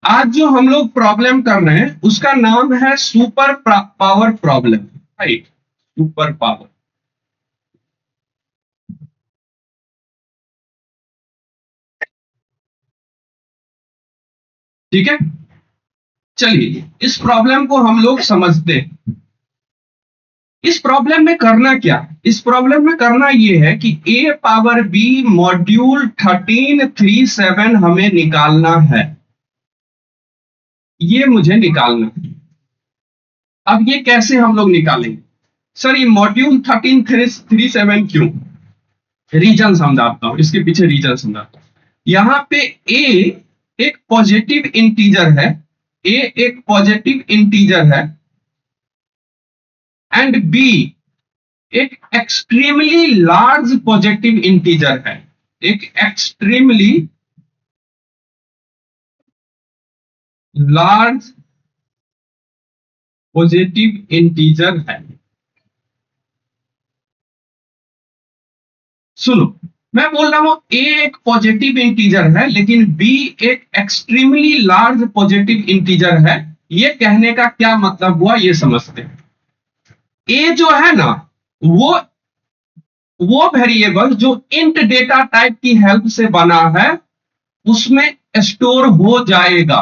आज जो हम लोग प्रॉब्लम कर रहे हैं उसका नाम है super power problem, right? Super power. ठीक है, चलिए इस प्रॉब्लम को हम लोग समझते हैं। इस प्रॉब्लम में करना क्या है? इस प्रॉब्लम में करना यह है कि a पावर b मॉड्यूल 1337 हमें निकालना है। ये मुझे निकालना है। अब ये कैसे हम लोग निकालेंगे? सर ये मॉड्यूल 1337 क्यों? रीजन समझाता हूं, इसके पीछे रीजन समझाता हूं। यहां पे a एक पॉजिटिव इंटीजर है, a एक पॉजिटिव इंटीजर है, एंड b एक एक्सट्रीमली लार्ज पॉजिटिव इंटीजर है। एक एक्सट्रीमली लार्ज पॉजिटिव इंटीजर है। सुनो, मैं बोल रहा हूं a एक पॉजिटिव इंटीजर है लेकिन b एक एक्सट्रीमली लार्ज पॉजिटिव इंटीजर है। ये कहने का क्या मतलब हुआ, ये समझते हैं। a जो है ना, वो वेरिएबल जो इंट डेटा टाइप की हेल्प से बना है उसमें स्टोर हो जाएगा।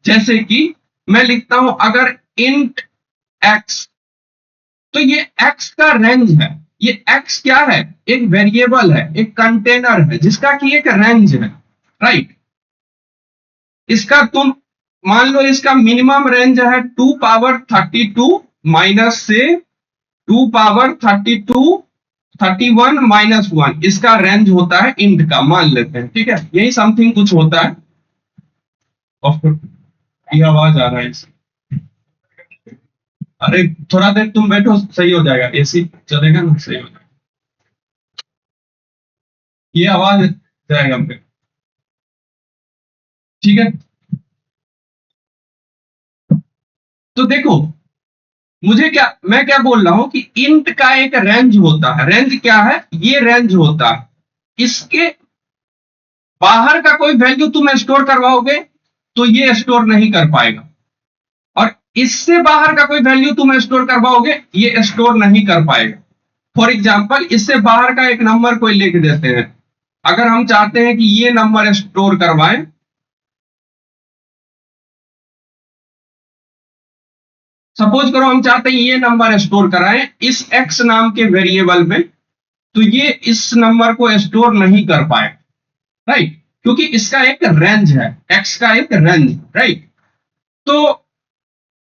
जैसे कि मैं लिखता हूं अगर इंट x, तो ये x का रेंज है। ये x क्या है? एक वेरिएबल है, एक कंटेनर है जिसका कि एक रेंज है, राइट? इसका तुम मान लो इसका मिनिमम रेंज है 2 पावर 32 माइनस से 2 पावर 32 31 माइनस 1, इसका रेंज होता है इंट का, मान लेते हैं। ठीक है, यही समथिंग कुछ होता है। ये आवाज आ रहा है इससे। अरे थोड़ा देर तुम बैठो, सही हो जाएगा, एसी चलेगा ना, सही हो जाएगा। ये आवाज जाएगा फिर। ठीक है, तो देखो मुझे क्या, मैं क्या बोल रहा हूं कि इंट का एक रेंज होता है। रेंज क्या है? ये रेंज होता है। इसके बाहर का कोई वैल्यू तुम स्टोर करवाओगे तो ये स्टोर नहीं कर पाएगा, और इससे बाहर का कोई वैल्यू तुम स्टोर करवाओगे ये स्टोर नहीं कर पाएगा। फॉर एग्जाम्पल, इससे बाहर का एक नंबर कोई लिख देते हैं। अगर हम चाहते हैं कि ये नंबर स्टोर करवाएं, सपोज करो हम चाहते हैं ये नंबर स्टोर कराएं इस x नाम के वेरिएबल में, तो ये इस नंबर को स्टोर नहीं कर पाए, राइट? क्योंकि इसका एक रेंज है, x का एक रेंज, राइट? तो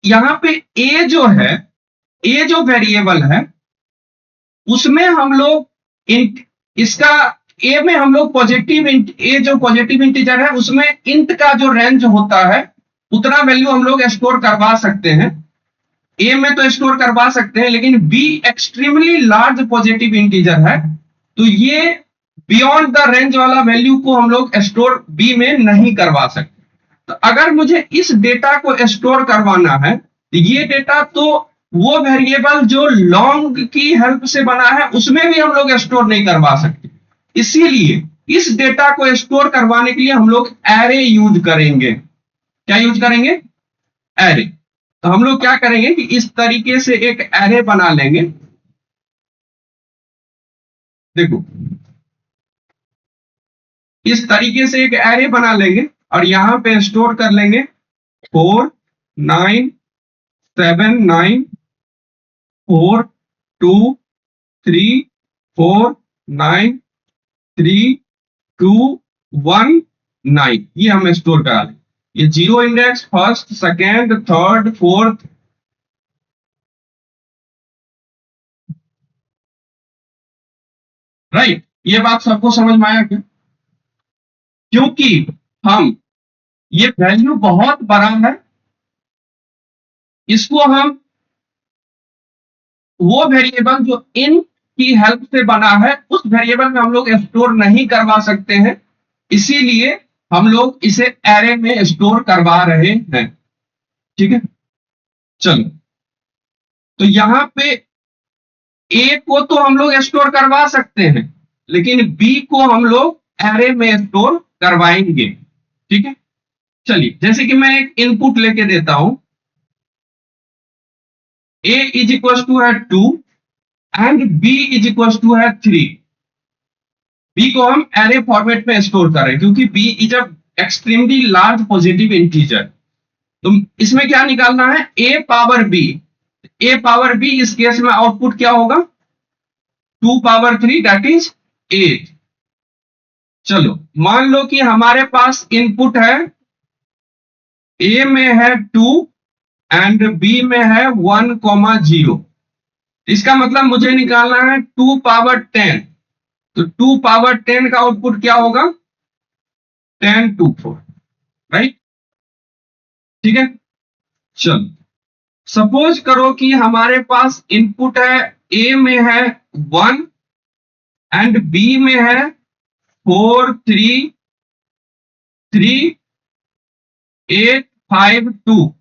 यहां पे a जो है, a जो वेरिएबल है उसमें हम लोग इसका a में हम लोग पॉजिटिव a जो पॉजिटिव इंटीजर है उसमें इंट का जो रेंज होता है उतना वैल्यू हम लोग स्टोर करवा सकते हैं। ए में तो स्टोर करवा सकते हैं, लेकिन be extremely large positive integer है, तो ये बियॉन्ड द रेंज वाला वैल्यू को हम लोग स्टोर बी में नहीं करवा सकते। तो अगर मुझे इस डेटा को स्टोर करवाना है तो ये डेटा तो वो वेरिएबल जो लॉन्ग की हेल्प से बना है उसमें भी हम लोग स्टोर नहीं करवा सकते। इसीलिए इस डेटा को स्टोर करवाने के लिए हम लोग एरे यूज करेंगे। क्या यूज करेंगे? एरे। तो हम लोग क्या करेंगे कि इस तरीके से एक एरे बना लेंगे। देखो इस तरीके से एक एरे बना लेंगे और यहां पे स्टोर कर लेंगे 4 9 7 9 4 2 3 4 9 3 2 1 9, ये हम स्टोर करा लेंगे। ये zero index, first, second, third, fourth, right? ये बात सबको समझ में आया क्या? क्योंकि हम ये वैल्यू बहुत बड़ा है, इसको हम वो वेरिएबल जो इन की हेल्प से बना है उस वेरिएबल में हम लोग स्टोर नहीं करवा सकते हैं, इसीलिए हम लोग इसे एरे में स्टोर करवा रहे हैं। ठीक है, चलो तो यहां पे ए को तो हम लोग स्टोर करवा सकते हैं लेकिन बी को हम लोग एरे में स्टोर करवाएंगे। ठीक है, चलिए, जैसे कि मैं एक इनपुट लेके देता हूं, a इज इक्वल टू है 2 and b is equal to है 3। b को हम एरे फॉर्मेट में स्टोर कर रहे हैं क्योंकि b is a extremely large positive integer. तो इसमें क्या निकालना है, a power b। a power b इस केस में आउटपुट क्या होगा, 2 पावर 3 दैट इज 8। चलो मान लो कि हमारे पास इनपुट है, a में है 2 एंड b में है 1,0। इसका मतलब मुझे निकालना है 2 पावर 10। तो 2 पावर 10 का आउटपुट क्या होगा, 10 to 4, राइट। ठीक है, चलो सपोज करो कि हमारे पास इनपुट है, a में है 1 एंड b में है 4 3 3 8 5 2।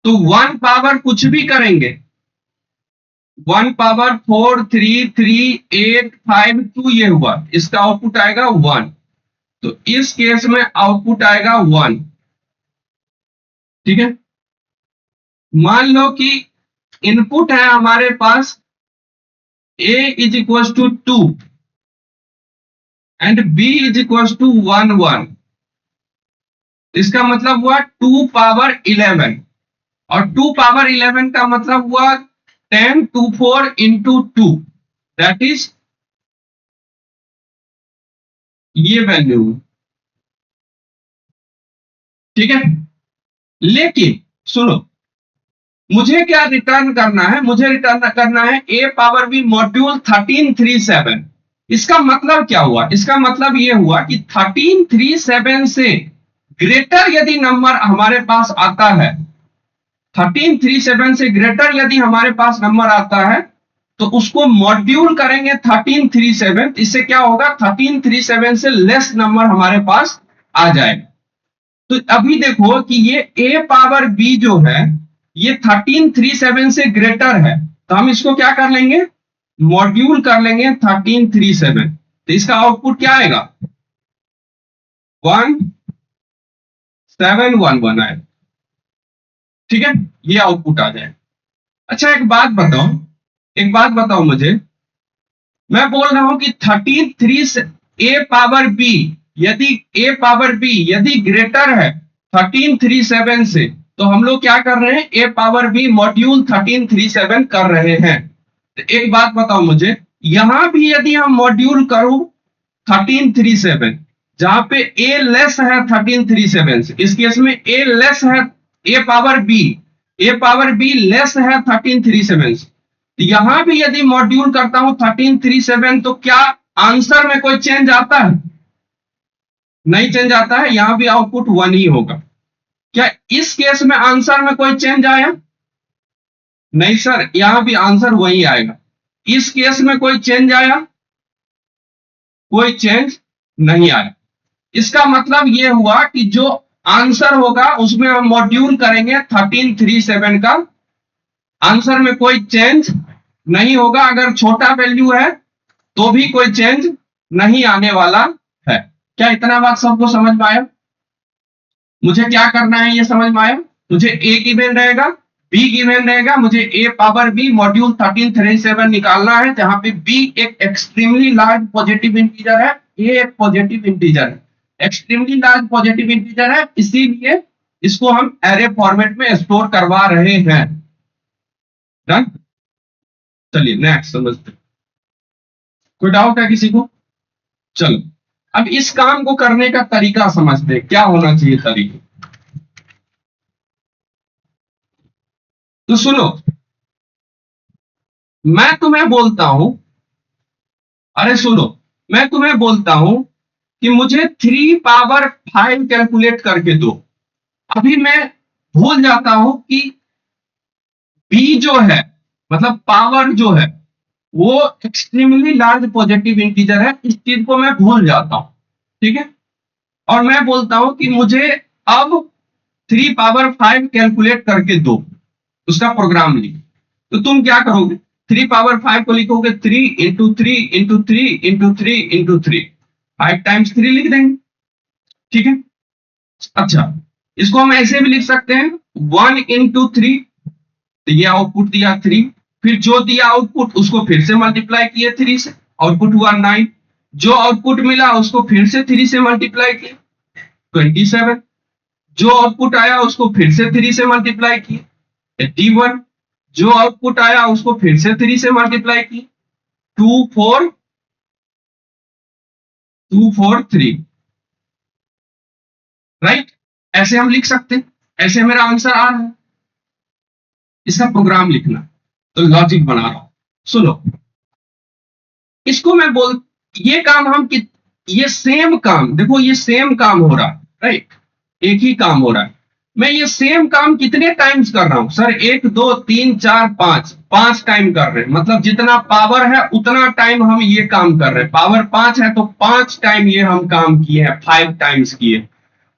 तो 1 पावर कुछ भी करेंगे, 1 पावर 4 3 3 8 5 2 ये हुआ, इसका आउटपुट आएगा 1। तो इस केस में आउटपुट आएगा 1। ठीक है, मान लो कि इनपुट है हमारे पास a is equal to 2 and b is equal to 1 1। इसका मतलब हुआ 2 पावर 11, और 2 पावर 11 का मतलब हुआ 10 to 4 into 2 दैट इज ये वैल्यू। ठीक है, लेकिन सुनो, मुझे क्या रिटर्न करना है, मुझे रिटर्न करना है a पावर b मॉड्यूल 1337। इसका मतलब क्या हुआ, इसका मतलब ये हुआ कि 1337 से ग्रेटर यदि नंबर हमारे पास आता है, 1337 से ग्रेटर यदि हमारे पास नंबर आता है तो उसको मॉड्यूल करेंगे 1337। इससे क्या होगा, 1337 से लेस नंबर हमारे पास आ जाएगा। तो अभी देखो कि ये a पावर b जो है ये 1337 से ग्रेटर है, तो हम इसको क्या कर लेंगे, मॉड्यूल कर लेंगे 1337। तो इसका आउटपुट क्या आएगा, 1711 आएगा। ठीक है, ये आउटपुट आ जाए। अच्छा एक बात बताओ, एक बात बताओ मुझे, मैं बोल रहा हूं कि 13 से a पावर b, यदि a पावर b यदि ग्रेटर है 1337 से, तो हम लोग क्या कर रहे हैं, a पावर b मॉड्यूल 1337 कर रहे हैं। तो एक बात बताओ मुझे, यहां भी यदि हम मॉड्यूल करूं 1337, जहां पे a लेस है 1337 से, इस केस में a लेस है, a पावर b लेस है 1337 से, तो यहां भी यदि मॉड्यूल करता हूं 1337 तो क्या आंसर में कोई चेंज आता है, नहीं चेंज आता है, यहां भी आउटपुट 1 ही होगा। क्या इस केस में आंसर में कोई चेंज आया, नहीं सर, यहां भी आंसर वही आएगा। इस केस में कोई चेंज आया, कोई चेंज नहीं आया। इसका मतलब यह हुआ कि जो आंसर होगा उसमें हम मॉड्यूल करेंगे 1337 का, आंसर में कोई चेंज नहीं होगा। अगर छोटा वैल्यू है तो भी कोई चेंज नहीं आने वाला है। क्या इतना बात सबको समझ में आया, मुझे क्या करना है ये समझ में आया। मुझे a गिवन रहेगा, b गिवन रहेगा, मुझे a पावर b मॉड्यूल 1337 निकालना है, जहां पे b एक एक्सट्रीमली लार्ज पॉजिटिव इंटीजर है, a एक पॉजिटिव इंटीजर है, एक्सट्रीमली लार्ज पॉजिटिव इंटीजर है, इसीलिए इसको हम एरे फॉर्मेट में स्टोर करवा रहे हैं। डन, चलिए नेक्स्ट समझते। कोई डाउट है किसी को, चलो अब इस काम को करने का तरीका समझते, क्या होना चाहिए तरीका। तो सुनो, मैं तुम्हें बोलता हूं, अरे सुनो, मैं तुम्हें बोलता हूं कि मुझे 3 पावर 5 कैलकुलेट करके दो। अभी मैं भूल जाता हूं कि b जो है, मतलब पावर जो है वो एक्सट्रीमली लार्ज पॉजिटिव इंटीजर है, इस चीज को मैं भूल जाता हूं। ठीक है, और मैं बोलता हूं कि मुझे अब 3 पावर 5 कैलकुलेट करके दो, उसका प्रोग्राम लिख। तो तुम क्या करोगे, 3 पावर 5 को लिखोगे 3 into 3 into 3 into 3 into 3, 5 times 3 लिख देंगे। ठीक है, अच्छा, इसको हम ऐसे भी लिख सकते हैं 1 into 3, तो ये आउटपुट दिया 3, फिर जो दिया आउटपुट उसको फिर से मल्टीप्लाई किए 3 से, आउटपुट हुआ 9, जो आउटपुट मिला उसको फिर से 3 से मल्टीप्लाई किए 27, जो आउटपुट आया उसको फिर से 3 से मल्टीप्लाई किए 81, जो आउटपुट आया उसको फिर से 3 से मल्टीप्लाई किए 243, राइट। ऐसे हम लिख सकते हैं, ऐसे मेरा आंसर आ रहा है। इसका प्रोग्राम लिखना, तो लॉजिक बना रहा हूं, सुनो। इसको मैं बोल, ये काम हम ये सेम काम, देखो ये सेम काम हो रहा है, राइट, एक ही काम हो रहा है। मैं ये सेम काम कितने टाइम्स कर रहा हूं सर? 1 2 3 4 5, 5 टाइम कर रहे हैं, मतलब जितना पावर है उतना टाइम हम ये काम कर रहे हैं। पावर 5 है तो 5 टाइम ये हम काम किए हैं, 5 टाइम्स किए।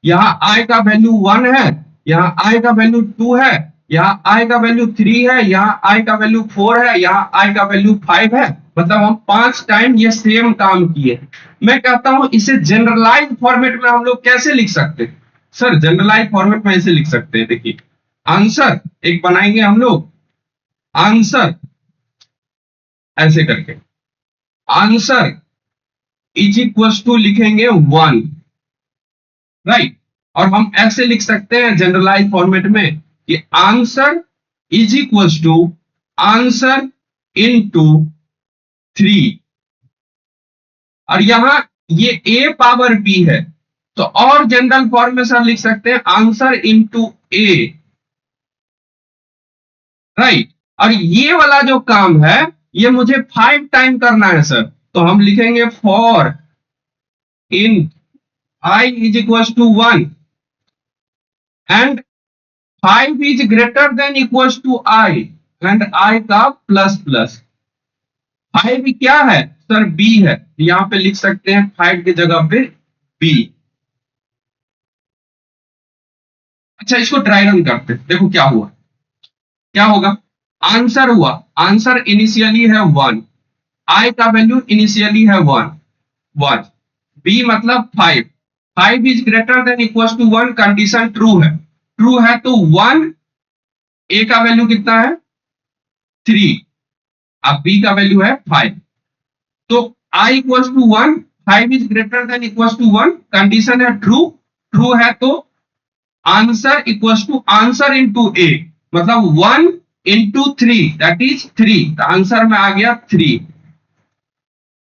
यहाँ आई का वैल्यू 1 है, यहाँ आई का वैल्यू 2 है, यहाँ आई का वैल्यू 3 है, यहाँ आई का वैल्यू 4 है, यहाँ आई का वैल्यू 5 है, मतलब हम 5 टाइम ये सेम काम किए। मैं कहता हूं इसे जनरलाइज फॉर्मेट में हम लोग कैसे लिख सकते हैं? सर जनरलाइज फॉर्मेट में ऐसे लिख सकते हैं, देखिए आंसर एक बनाएंगे हम लोग, आंसर ऐसे करके, आंसर इज इक्वल टू लिखेंगे 1, राइट। और हम ऐसे लिख सकते हैं जनरलाइज फॉर्मेट में कि answer is equal to answer into 3, और यहां ये a पावर b है, तो और जनरल फॉर्म में सर लिख सकते हैं आंसर इनटू a, राइट। और ये वाला जो काम है ये मुझे 5 टाइम करना है सर, तो हम लिखेंगे for in i is equal to 1 and 5 is greater than equal to i and i का प्लस प्लस। 5 क्या है सर? b है, यहां पे लिख सकते हैं 5 की जगह पे b। अच्छा, इसको ड्राई रन करते हैं, देखो क्या हुआ, क्या होगा। आंसर हुआ, आंसर इनिशियली है 1, i का वैल्यू इनिशियली है 1, b मतलब 5, 5 is greater than equal to 1, condition true है, ट्रू है तो 1, a का वैल्यू कितना है 3, अब b का वैल्यू है 5, तो i equal to 1, 5 is greater than equal to 1, condition है ट्रू, ट्रू है तो answer equal to answer into a, मतलब 1 इंटू 3 दैट इज 3, तो आंसर में आ गया 3।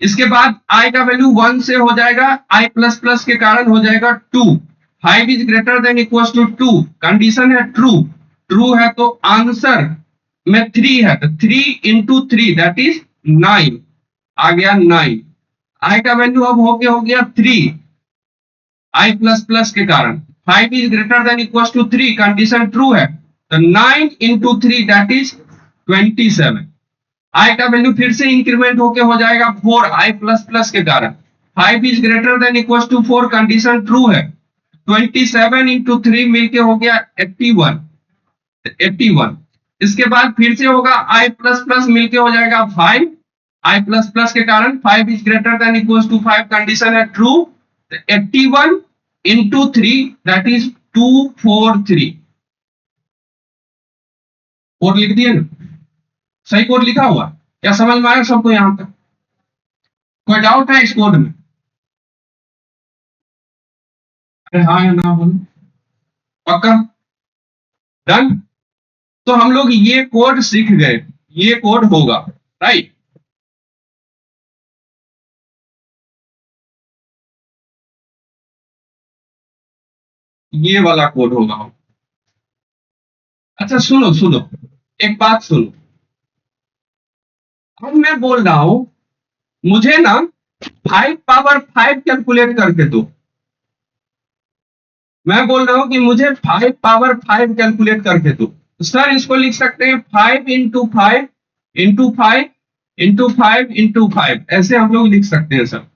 इसके बाद i का वैल्यू 1 से हो जाएगा, i प्लस प्लस के कारण हो जाएगा 2, 5 is greater than equal to 2, condition है ट्रू, ट्रू है तो आंसर में 3 है, तो 3 इंटू 3 दैट इज 9, आ गया 9। i का वैल्यू अब हो गया 3, i प्लस प्लस के कारण, 5 is greater than equal to 3, condition true है, तो 9 इंटू 3 दैट इज 27। i का वैल्यू फिर से इंक्रीमेंट होके हो जाएगा 4, i प्लस प्लस के कारण, 5 is greater than equal to 4, condition true है, 27 इंटू 3 मिलके हो गया 81, 81। इसके बाद फिर से होगा i प्लस प्लस मिलके हो जाएगा 5, i प्लस प्लस के कारण 5 is greater than equal to 5, condition है true, 81 into 3 that is 243। Code लिख दिए ना, सही कोड लिखा हुआ, क्या समझ में आया सबको यहां तक? कोई डाउट है इस कोड में? अरे हाँ या ना बोलो, पक्का डन। तो हम लोग ये कोड सीख गए, ये कोड होगा, राइट। ये वाला कोड होगा। अच्छा सुनो सुनो, एक बात सुनो, अब मैं बोल रहा हूं मुझे ना 5 पावर 5 कैलकुलेट करके दो, मैं बोल रहा हूं कि मुझे 5 पावर 5 कैलकुलेट करके दो। सर इसको लिख सकते हैं 5 इंटू 5 इंटू 5 इंटू 5 इंटू 5, ऐसे हम लोग लिख सकते हैं सर।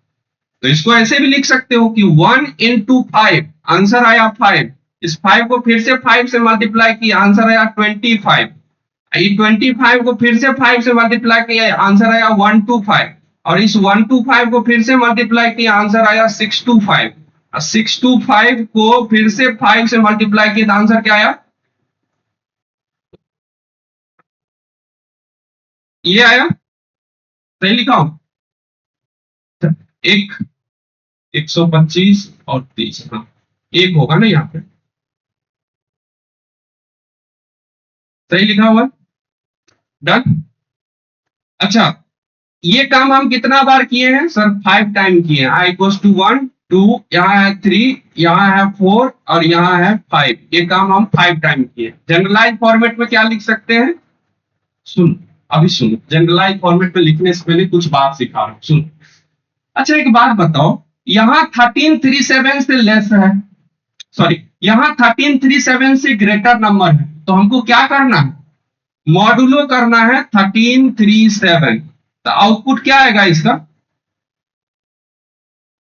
तो इसको ऐसे भी लिख सकते हो कि 1 इंटू 5, आंसर आया 5, इस 5 को फिर से 5 से मल्टीप्लाई किया, आंसर आया 25, ये 25 को फिर से 5 से मल्टीप्लाई किया, आंसर आया 125, और इस 125 को फिर से मल्टीप्लाई किया, आंसर आया 625, 625 को फिर से 5 से मल्टीप्लाई किया तो आंसर क्या आया? ये आया, सही लिखा हूं? एक 125 और 30, हाँ एक होगा ना यहाँ पे, सही लिखा हुआ, डन। अच्छा, ये काम हम कितना बार किए हैं सर? 5 टाइम किए हैं। आई इक्वल्स टू 1 2, यहाँ है 3, यहाँ है 4 और यहाँ है 5। ये काम हम 5 टाइम किए। जनरलाइज फॉर्मेट में क्या लिख सकते हैं? सुन, अभी सुनो, जनरलाइज फॉर्मेट में लिखने से पहले कुछ बात सिखा रहा हूं, सुन। अच्छा एक बात बताओ, यहाँ 1337 से लेस है, सॉरी यहाँ 1337 से ग्रेटर नंबर है, तो हमको क्या करना है? मॉडुलो करना है 1337। तो आउटपुट क्या आएगा इसका?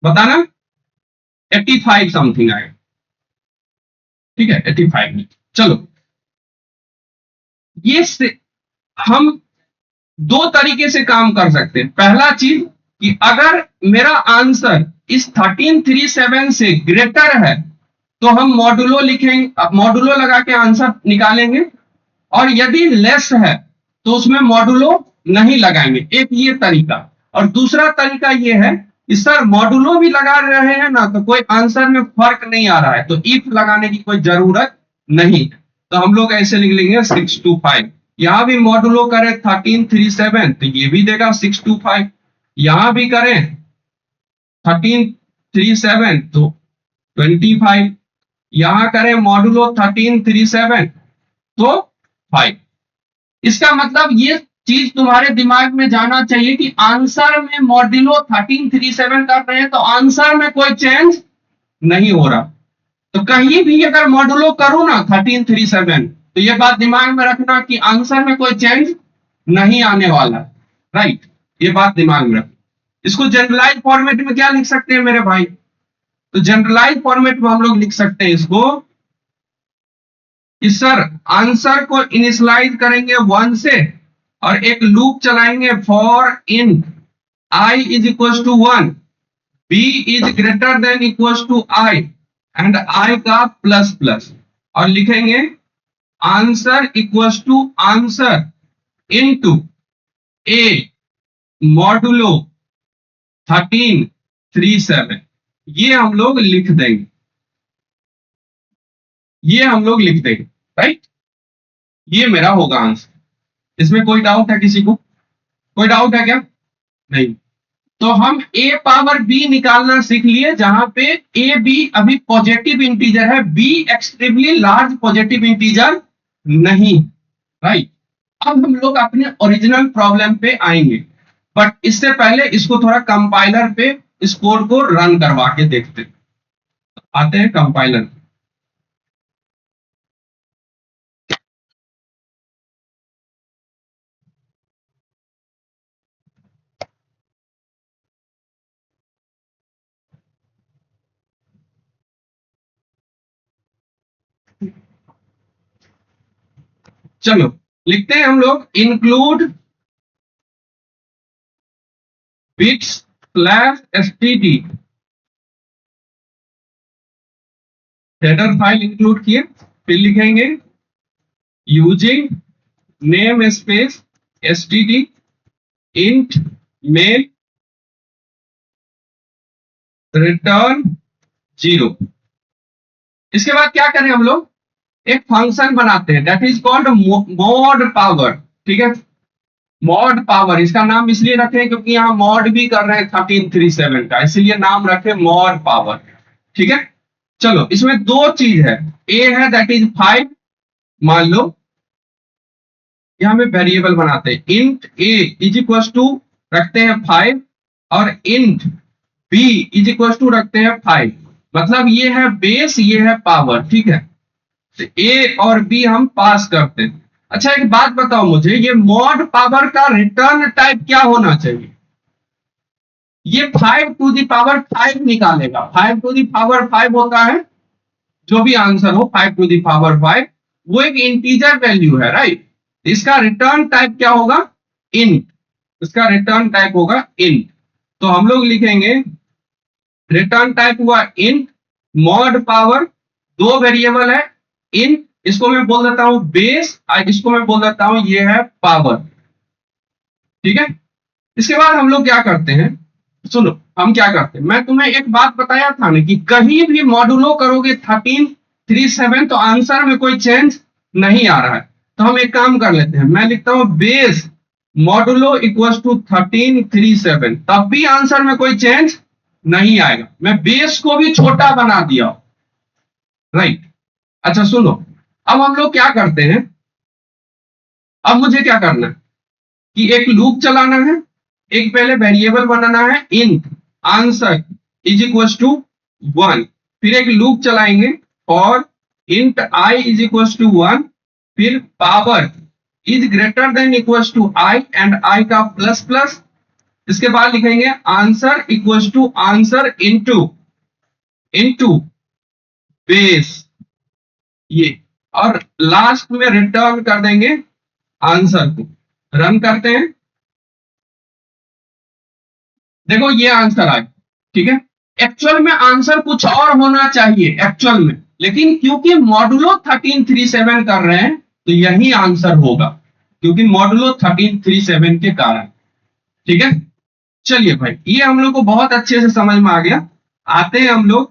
बताना। 85 समथिंग आएगा, ठीक है 85 में। चलो, ये से हम दो तरीके से काम कर सकते हैं। पहला चीज कि अगर मेरा आंसर इस 1337 से ग्रेटर है तो हम मॉडुलो लिखेंगे, मॉडुलो लगा के आंसर निकालेंगे, और यदि लेस है तो उसमें मॉडुलो नहीं लगाएंगे, एक ये तरीका। और दूसरा तरीका ये है कि सर मॉडुलो भी लगा रहे हैं ना तो कोई आंसर में फर्क नहीं आ रहा है, तो इफ लगाने की कोई जरूरत नहीं, तो हम लोग ऐसे लिख लेंगे 625। यहां भी मॉडुलो करें 1337 तो ये भी देगा 625, यहां भी करें 1337 तो 25, यहां करें मॉडुलो 1337 तो 5। इसका मतलब ये चीज तुम्हारे दिमाग में जाना चाहिए कि आंसर में मॉड्यूलो 1337 कर रहे हैं तो आंसर में कोई चेंज नहीं हो रहा। तो कहीं भी अगर मॉड्यूलो करूं ना 1337 तो ये बात दिमाग में रखना कि आंसर में कोई चेंज नहीं आने वाला, राइट? ये बात दिमाग में रख। इसको जनरलाइज फॉर्मेट में क्या लिख सकते हैं मेरे भाई? तो जनरलाइज फॉर्मेट में हम लोग लिख सकते हैं इसको कि सर आंसर को इनिशियलाइज करेंगे 1 से और एक लूप चलाएंगे for in i is equal to 1, b is greater than equal to i and i का प्लस प्लस, और लिखेंगे answer equal to answer into a modulo 1337। ये हम लोग लिख देंगे, ये हम लोग लिख देंगे, राइट? ये मेरा होगा आंसर। इसमें कोई डाउट है किसी को? कोई डाउट है क्या? नहीं। तो हम a पावर b निकालना सीख लिए, जहां पे a b अभी पॉजिटिव इंटीजर है, b extremely large positive integer नहीं, राइट? अब हम लोग अपने ओरिजिनल प्रॉब्लम पे आएंगे, बट इससे पहले इसको थोड़ा कंपाइलर पे इस कोड को रन करवा के देखते हैं। आते हैं कंपाइलर। चलो लिखते हैं हम लोग include bits slash std, header file include किए, फिर लिखेंगे using namespace std int main return 0। इसके बाद क्या करें हम लोग? एक फंक्शन बनाते हैं that is called mod power, ठीक है? मॉड पावर, इसका नाम इसलिए रखें क्योंकि यहाँ मॉड भी कर रहे हैं 1337 का, इसलिए नाम रखे मॉड पावर, ठीक है? चलो इसमें दो चीज है, ए है दैट इज 5, मान लो यहां में वेरिएबल बनाते हैं int a is equal to रखते हैं 5 और int b is equal to रखते हैं 5, मतलब ये है बेस, ये है पावर, ठीक है? तो ए और बी हम पास करते हैं। अच्छा एक बात बताओ मुझे, ये मॉड पावर का रिटर्न टाइप क्या होना चाहिए? ये 5 टू दी पावर 5 निकालेगा, 5 टू दी पावर 5 होता है, जो भी आंसर हो 5 टू दी पावर 5 वो एक इंटीजर वैल्यू है, राइट? इसका रिटर्न टाइप क्या होगा? इंट। इसका रिटर्न टाइप होगा इंट। तो हम लोग लिखेंगे रिटर्न टाइप हुआ इंट मॉड पावर, दो वेरिएबल है, इन, इसको मैं बोल देता हूं बेस, इसको मैं बोल देता हूं ये है पावर। ठीक है, इसके बाद हम लोग क्या करते हैं, सुनो हम क्या करते हैं, मैं तुम्हें एक बात बताया था ना कि कहीं भी मॉडुलो करोगे 1337 तो आंसर में कोई चेंज नहीं आ रहा है। तो हम एक काम कर लेते हैं, मैं लिखता हूं बेस मॉडुलो इक्वल टू 1337, तब भी आंसर में कोई चेंज नहीं आएगा। मैं बेस को भी छोटा बना दिया, राइट। अच्छा सुनो, अब हम लोग क्या करते हैं, अब मुझे क्या करना है कि एक लूप चलाना है, एक पहले वेरिएबल बनाना है int answer is equal to 1, फिर एक लूप चलाएंगे और int i is equal to 1, फिर power is greater than equal to i and i का प्लस प्लस, इसके बाद लिखेंगे answer equal to answer into into base, ये, और लास्ट में रिटर्न कर देंगे आंसर को। रन करते हैं, देखो ये आंसर आया। ठीक है, एक्चुअल में आंसर कुछ और होना चाहिए एक्चुअल में, लेकिन क्योंकि मॉडुलो 1337 कर रहे हैं तो यही आंसर होगा, क्योंकि मॉडुलो 1337 के कारण। ठीक है, चलिए भाई, ये हम लोग को बहुत अच्छे से समझ में आ गया। आते हैं हम लोग,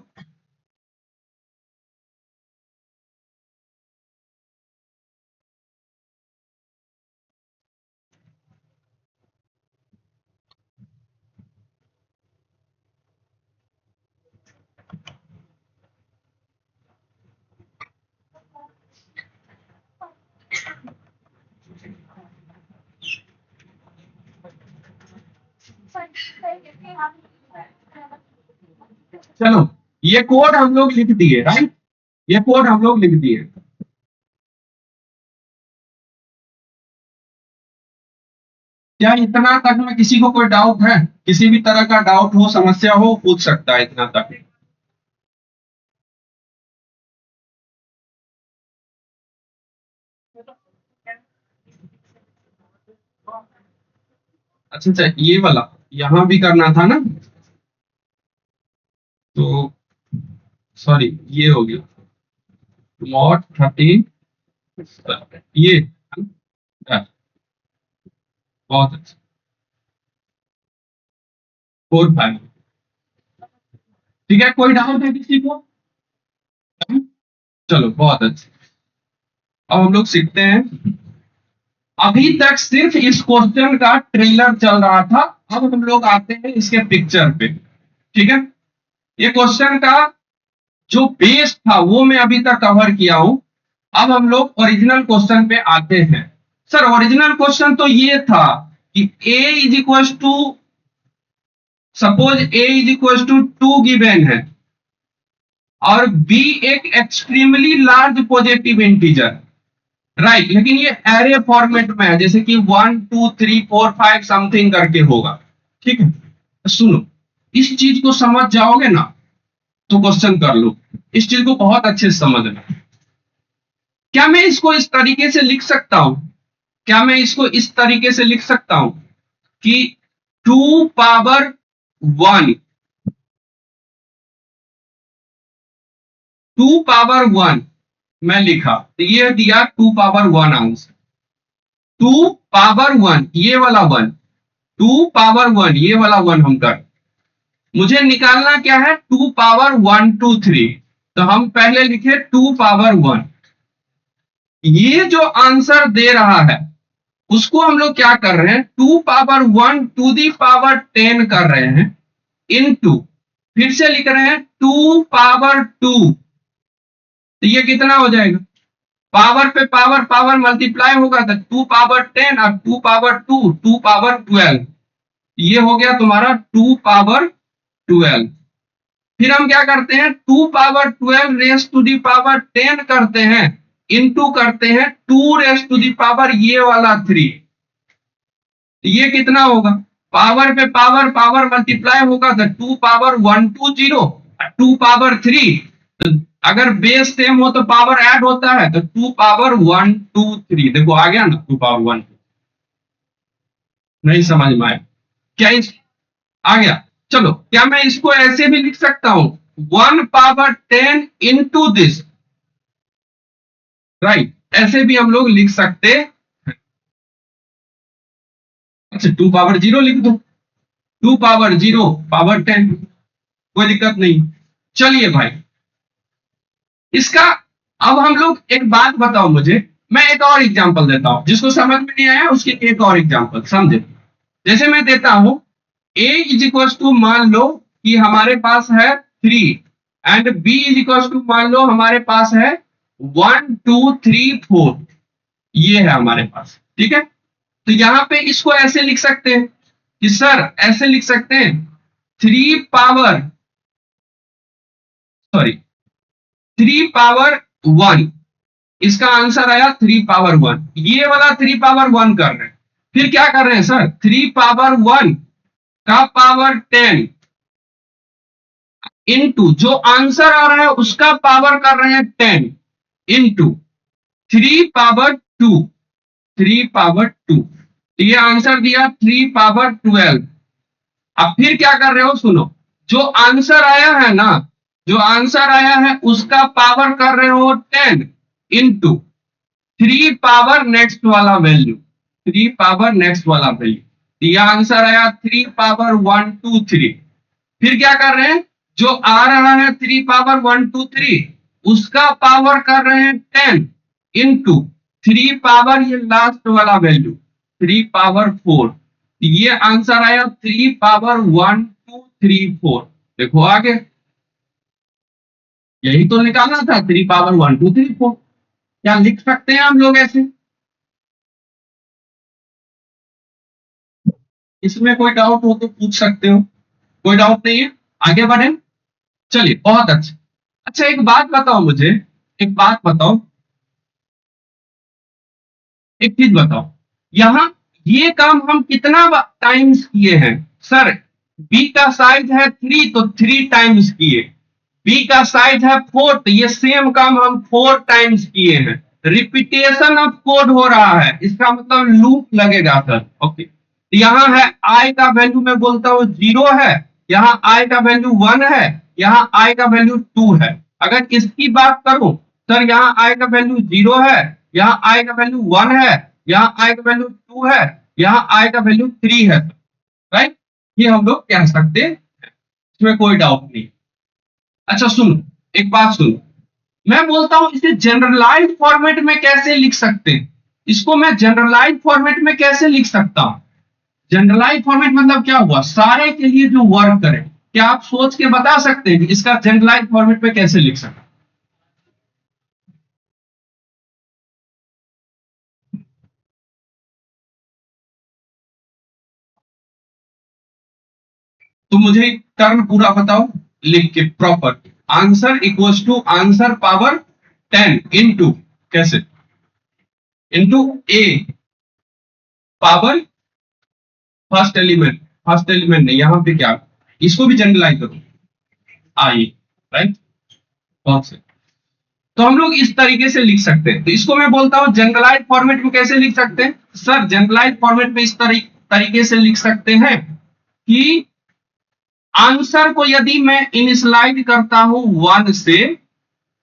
चलो ये कोड हम लोग लिख दिए, राइट, ये कोड हम लोग लिख दिए। क्या इतना तक में किसी को कोई डाउट है, किसी भी तरह का डाउट हो, समस्या हो, पूछ सकता है इतना तक। अच्छा अच्छा, ये वाला यहां भी करना था ना, तो सॉरी ये हो गया मॉड 13, ये बहुत अच्छा, 4 5। ठीक है, कोई डाउट है किसी को? चलो बहुत अच्छा, अब हम लोग सीखते हैं। अभी तक सिर्फ इस क्वेश्चन का ट्रेलर चल रहा था, अब हम लोग आते हैं इसके पिक्चर पे। ठीक है, ये क्वेश्चन का जो बेस था वो मैं अभी तक कवर किया हूं। अब हम लोग ओरिजिनल क्वेश्चन पे आते हैं। सर ओरिजिनल क्वेश्चन तो ये था कि a is equal to, suppose a is equal to 2 given है और b एक extremely large positive integer, right, लेकिन ये एरे फॉर्मेट में है, जैसे कि 1 2 3 4 5 समथिंग करके होगा। ठीक है, सुनो, इस चीज को समझ जाओगे ना तो क्वेश्चन कर लो, इस चीज को बहुत अच्छे से समझना। क्या मैं इसको इस तरीके से लिख सकता हूं, क्या मैं इसको इस तरीके से लिख सकता हूं कि 2 पावर 1, 2 पावर 1 मैं लिखा तो ये दिया 2 पावर 1 आंसर, 2 पावर 1 ये वाला 1, 2 पावर 1 ये वाला 1 हम कर, मुझे निकालना क्या है 2 पावर 1 2 3, तो हम पहले लिखे 2 पावर 1। ये जो आंसर दे रहा है उसको हम लोग क्या कर रहे हैं, 2 पावर 1 टू दी पावर 10 कर रहे हैं इनटू, फिर से लिख रहे हैं 2 पावर 2, तो ये कितना हो जाएगा, पावर पे पावर पावर मल्टीप्लाई होगा तो 2 पावर 10 और 2 पावर 2 2 पावर 12, ये हो गया तुम्हारा 2 पावर 12। फिर हम क्या करते हैं 2 power 12 raise to the power 10 करते हैं, इनटू करते हैं 2 रेस टू दी पावर ये वाला 3, ये कितना होगा, पावर पे पावर पावर मल्टीप्लाई होगा तो 2 पावर 120, 2 पावर 3, तो अगर बेस सेम हो तो पावर ऐड होता है तो 2 पावर 123, देखो आ गया ना 2 पावर 1, नहीं समझ में आया क्या इस, आ गया। चलो क्या मैं इसको ऐसे भी लिख सकता हूं 1 पावर 10 इंटू दिस, राइट, ऐसे भी हम लोग लिख सकते। अच्छा 2 पावर 0 लिख दो, 2 पावर 0 पावर 10, कोई दिक्कत नहीं। चलिए भाई, इसका अब हम लोग एक बात बताओ मुझे, मैं एक और एग्जांपल देता हूं, जिसको समझ में नहीं आया उसके एक और एग्जांपल समझे। जैसे मैं देता हूं a इज इक्वल टू, मान लो कि हमारे पास है 3 and b is equal to, मान लो हमारे पास है 1 2 3 4, ये है हमारे पास, ठीक है। तो यहां पे इसको ऐसे लिख सकते हैं कि सर ऐसे लिख सकते हैं 3 पावर, सॉरी 3 पावर 1, इसका आंसर आया 3 पावर 1, ये वाला 3 पावर 1 कर रहे हैं। फिर क्या कर रहे हैं सर, 3 पावर 1 का पावर 10 इंटू जो आंसर आ रहा है उसका पावर कर रहे हैं 10 इंटू 3 पावर 2, 3 पावर 2, ये आंसर दिया 3 पावर 12। अब फिर क्या कर रहे हो, सुनो, जो आंसर आया है ना, जो आंसर आया है उसका पावर कर रहे हो 10 इंटू 3 पावर नेक्स्ट वाला वैल्यू, 3 पावर नेक्स्ट वाला वैल्यू, यह आंसर आया 3 पावर 1 2 3। फिर क्या कर रहे हैं, जो आ रहा है 3 पावर 1 2 3, उसका पावर कर रहे हैं 10 इंटू 3 पावर ये लास्ट वाला वैल्यू 3 पावर 4, ये आंसर आया 3 पावर 1 2 3 4। देखो आगे, यही तो निकालना था, 3 पावर 1 2 3 4। क्या लिख सकते हैं हम लोग ऐसे? इसमें कोई डाउट हो तो पूछ सकते हो, कोई डाउट नहीं है, आगे बढ़े। चलिए बहुत अच्छा। अच्छा एक बात बताओ मुझे, एक बात बताओ, एक चीज बताओ, यहां ये काम हम कितना टाइम्स किए हैं सर? बी का साइज है 3 तो 3 टाइम्स किए, बी का साइज है 4 तो ये सेम काम हम 4 टाइम्स किए हैं। रिपीटेशन ऑफ कोड हो रहा है, इसका मतलब लूप लगेगा सर। ओके, यहां है आई का वैल्यू मैं बोलता हूं 0 है, यहां आई का वैल्यू 1 है, यहां आई का वैल्यू 2 है। अगर इसकी बात करूं सर, यहां आई का वैल्यू 0 है, यहां आई का वैल्यू 1 है, यहां आई का वैल्यू 2 है, यहां आई का वैल्यू 3 है, राइट। ये हम लोग कह सकते हैं, इसमें कोई डाउट नहीं। अच्छा सुनो, एक बात सुनो, मैं बोलता हूं इसे जनरलाइज फॉर्मेट में कैसे लिख सकते हैं, इसको मैं जनरलाइज फॉर्मेट में कैसे लिख सकता हूं? जनरलाइज फॉर्मेट मतलब क्या हुआ, सारे के लिए जो वर्क करे। क्या आप सोच के बता सकते हैं कि इसका जनरलाइज फॉर्मेट में कैसे लिख सकते हैं? तो मुझे टर्म पूरा बताओ लिख के proper. Answer equals to answer power 10 into, कैसे, into A power first element, first element नहीं, यहां पे क्या, इसको भी जनरलाइज करो, आई, राइट, बहुत से। तो हम लोग इस तरीके से लिख सकते हैं, तो इसको मैं बोलता हूं जनरलाइज फॉर्मेट में कैसे लिख सकते हैं सर? जनरलाइज फॉर्मेट में इस तरीके से लिख सकते हैं कि आंसर को यदि मैं इनिशियलाइज करता हूं 1 से,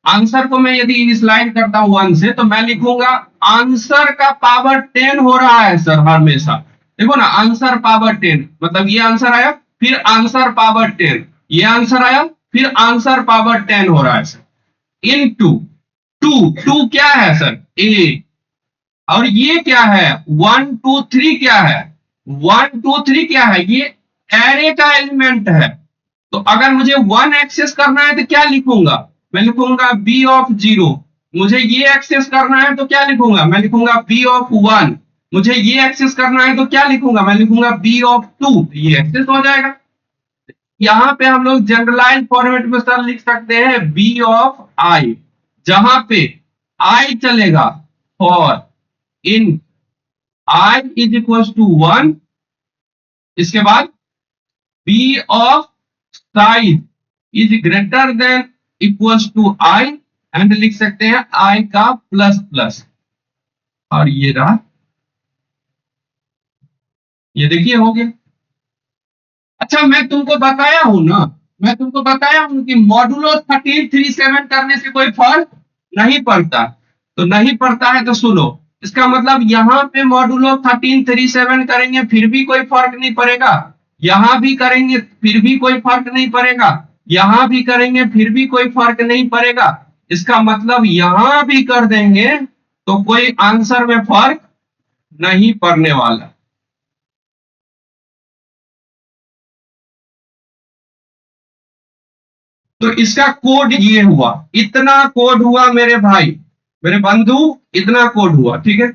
आंसर को मैं यदि इनिशियलाइज करता हूं 1 से, तो मैं लिखूंगा आंसर का पावर 10 हो रहा है सर हमेशा। देखो ना, आंसर पावर 10 मतलब ये आंसर आया, फिर आंसर पावर 10, ये आंसर आया, फिर आंसर पावर 10 हो रहा है सर। इनटू 2, 2 क्या है सर? ए। और ये क्या है? 1 2 3 क्या है? 1 2 3 क्या है? ये एरे का एलिमेंट है। तो अगर मुझे 1 एक्सेस करना है तो क्या लिखूंगा? मैं लिखूंगा बी ऑफ 0। मुझे ये एक्सेस करना है तो क्या लिखूंगा? मैं लिखूंगा बी ऑफ 1। मुझे ये एक्सेस करना है तो क्या लिखूंगा? मैं लिखूंगा बी ऑफ 2। ये एक्सेस हो जाएगा। यहां पे हम लोग जनरलाइज फॉर्मेट में सर लिख सकते हैं बी ऑफ आई, जहां पे आई चलेगा for in I is equal to 1, इसके बाद b of size is greater than equals to i, and लिख सकते हैं आई का प्लस प्लस, और ये रहा, ये देखिए हो गया। अच्छा मैं तुमको बताया हूं ना मैं तुमको बताया हूं कि मॉडुलो 1337 करने से कोई फर्क नहीं पड़ता। तो नहीं पड़ता है तो सुनो, इसका मतलब यहां पे मॉडुलो 1337 करेंगे फिर भी कोई फर्क नहीं पड़ेगा, यहां भी करेंगे फिर भी कोई फर्क नहीं पड़ेगा, यहां भी करेंगे फिर भी कोई फर्क नहीं पड़ेगा। इसका मतलब यहां भी कर देंगे तो कोई आंसर में फर्क नहीं पड़ने वाला। तो इसका कोड ये हुआ, इतना कोड हुआ मेरे भाई, मेरे बंधु, इतना कोड हुआ, ठीक है।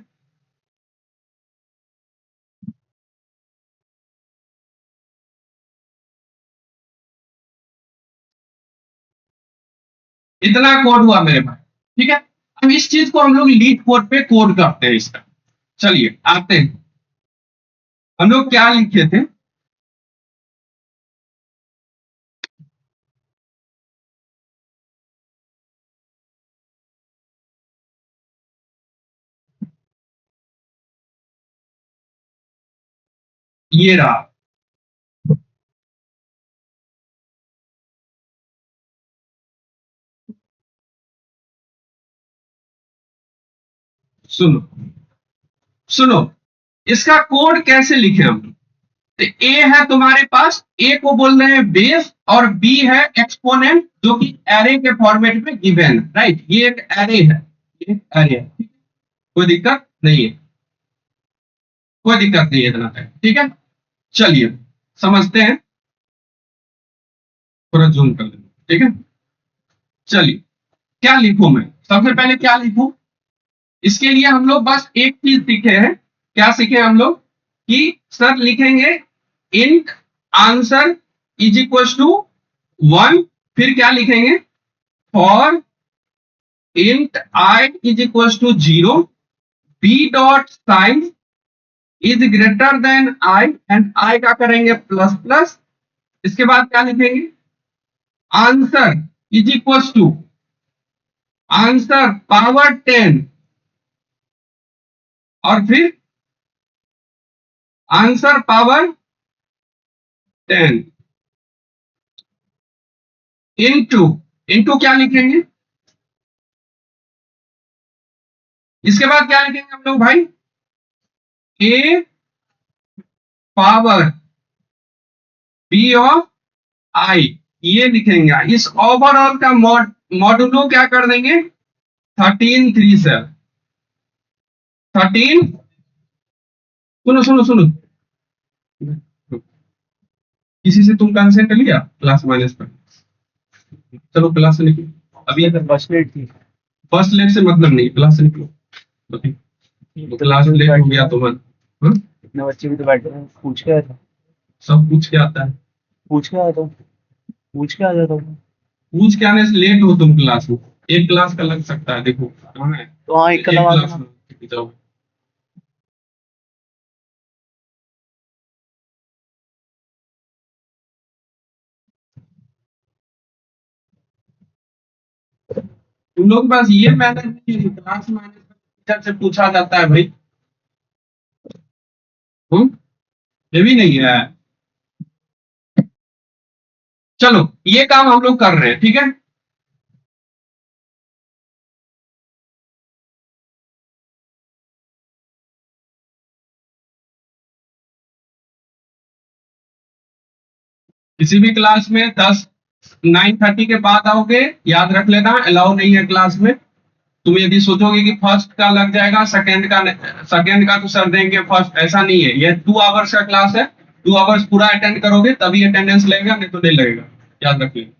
इतना कोड हुआ मेरे भाई, ठीक है। अब इस चीज को हम लोग लीड कोड पे कोड करते हैं इसका। चलिए आते हैं, हम लोग क्या लिखे थे। ये रहा, सुनो सुनो, इसका कोड कैसे लिखे हम। तो ए है तुम्हारे पास, ए को बोल रहे हैं बेस, और बी है एक्सपोनेंट जो कि एरे के फॉर्मेट में गिवन, राइट। ये एक एरे है, ये एरे है, कोई दिक्कत नहीं है, कोई दिक्कत नहीं है इतना तक, ठीक है। चलिए समझते हैं, थोड़ा जूम कर लेंगे, ठीक है। चलिए क्या लिखूं मैं, सबसे पहले क्या लिखूं। इसके लिए हम लोग बस एक चीज सीखे हैं, क्या सीखे हम लोग, कि सर लिखेंगे int answer is equal to 1, फिर क्या लिखेंगे, for int i is equal to 0, b dot size is greater than i, and i का करेंगे प्लस प्लस। इसके बाद क्या लिखेंगे, answer is equal to answer power 10, और फिर आंसर पावर 10 इंटू, इंटू क्या लिखेंगे, इसके बाद क्या लिखेंगे हम लोग भाई, ए पावर बी ऑफ आई, ये लिखेंगे। इस ओवरऑल का मॉडुलो क्या कर देंगे, 13 से 13, सुनो सुनो सुनो, किसी से तुम कंसेंट लिया क्लास माइनस पर, चलो क्लास से निकलो अभी, अगर बस लेट थी। फर्स्ट लेट से मतलब नहीं, क्लास से निकलो अभी, क्लास में लेट हो गया तो मन, हाँ? इतने बच्चे भी तो बैठे हैं, पूछ के आया था, सब पूछ के आता है, पूछ के आया था, पूछ के आ जाता हूँ। पूछ के आने से लेट हो तुम क्लास में, एक क्लास का लग सकता है, देखो कहाँ है, तो हाँ, एक एक लगा क्लास देना। में जाओ। तुम लोग के पास ये मैनेज नहीं है, क्लास मैनेज टीचर से पूछा जाता है भाई, हम्म, ये भी नहीं है। चलो ये काम हम लोग कर रहे हैं, ठीक है। किसी भी क्लास में 9:30 के बाद आओगे, याद रख लेना अलाउ नहीं है क्लास में। तुम यदि सोचोगे कि फर्स्ट का लग जाएगा, सेकंड का तो सर देंगे, फर्स्ट ऐसा नहीं है, ये 2 आवर्स का क्लास है, 2 आवर्स पूरा अटेंड करोगे तभी अटेंडेंस लगेगा, नहीं तो नहीं लगेगा, याद रख लेना,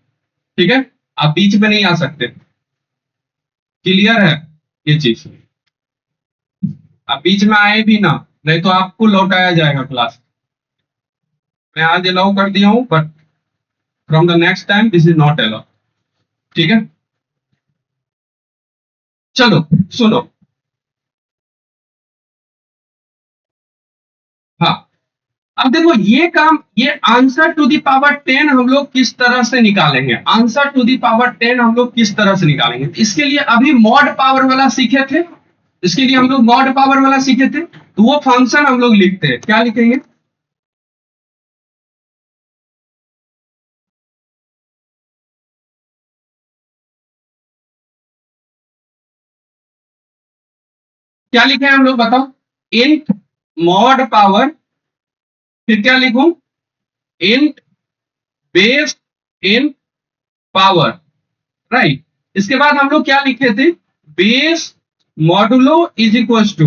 ठीक है। आप बीच में नहीं आ सकते, क्लियर है ये चीज। आप बीच में आए भी ना, नहीं तो आपको लौटाया जाएगा क्लास। मैं आज अलाउ कर दिया हूं, but from the next time this is not allow, ठीक है। चलो सुनो, हाँ अब देखो ये काम, ये आंसर टू दी पावर 10 हम लोग किस तरह से निकालेंगे, आंसर टू दी पावर 10 हम लोग किस तरह से निकालेंगे। इसके लिए अभी मॉड पावर वाला सीखे थे, इसके लिए हम लोग मॉड पावर वाला सीखे थे, तो वो फंक्शन हम लोग लिखते हैं, क्या लिखेंगे, क्या लिखे हम लोग बताओ, इंट मॉड पावर, फिर क्या लिखूं, int base int power, right. इसके बाद हम लोग क्या लिखे थे, base modulo is equals to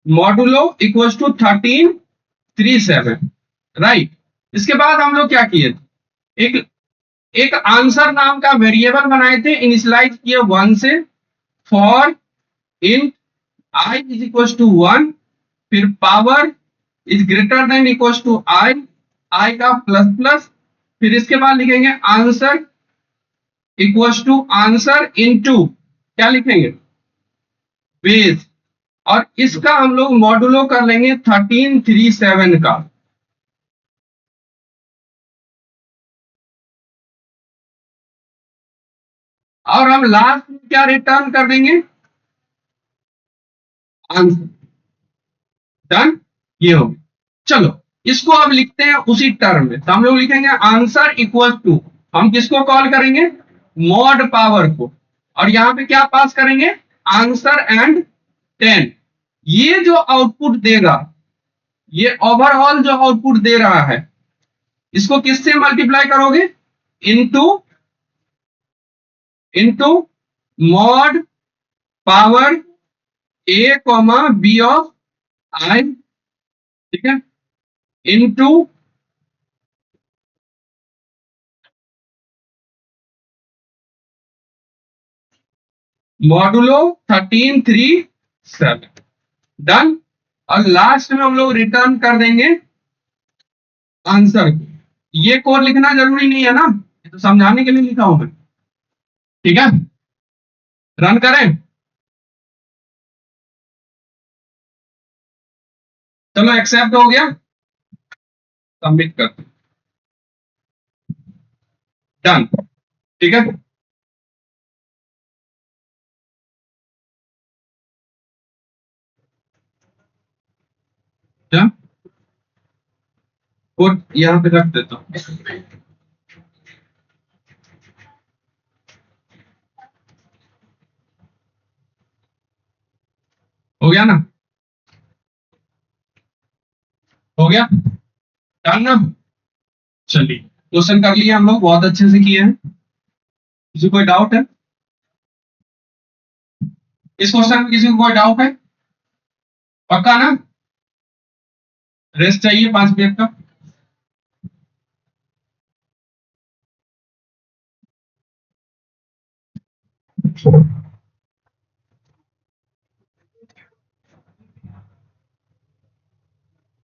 1337, right. इसके बाद हम लोग क्या किए थे, एक एक आंसर नाम का वेरिएबल बनाए थे, इनिशियलाइज किए 1 से, for in I is equals to 1, फिर power is greater than equals to I का प्लस प्लस, फिर इसके बाद लिखेंगे answer equals to answer into क्या लिखेंगे, बेस, और इसका हम लोग मॉडुलो कर लेंगे 1337 का। और हम लास्ट में क्या रिटर्न कर देंगे, आंसर। डन, ये हो गया। चलो इसको अब लिखते हैं उसी टर्म में, तो हम लोग लिखेंगे आंसर इक्वल टू, हम किसको कॉल करेंगे, मॉड पावर को, और यहां पे क्या पास करेंगे, आंसर एंड 10। ये जो आउटपुट देगा, ये ओवरऑल जो आउटपुट दे रहा है, इसको किससे मल्टीप्लाई करोगे, into into mod power A comma B of I, ठीक है, इनटू मॉडुलो 1337। डन। और लास्ट में हम लोग रिटर्न कर देंगे आंसर को। ये कोड लिखना जरूरी नहीं है ना, ये तो समझाने के लिए लिखा हूं मैं, ठीक है। रन करें, चलो एक्सेप्ट हो गया, सबमिट कर, डन, ठीक है। डन, कोड यहां पे रख देता हूं। हो गया ना, हो गया, डन ना। चलिए क्वेश्चन कर लिया हम लोग, बहुत अच्छे से किए हैं। किसी को कोई डाउट है इस क्वेश्चन में, किसी को कोई डाउट है, पक्का ना, रेस्ट चाहिए 5 मिनट का।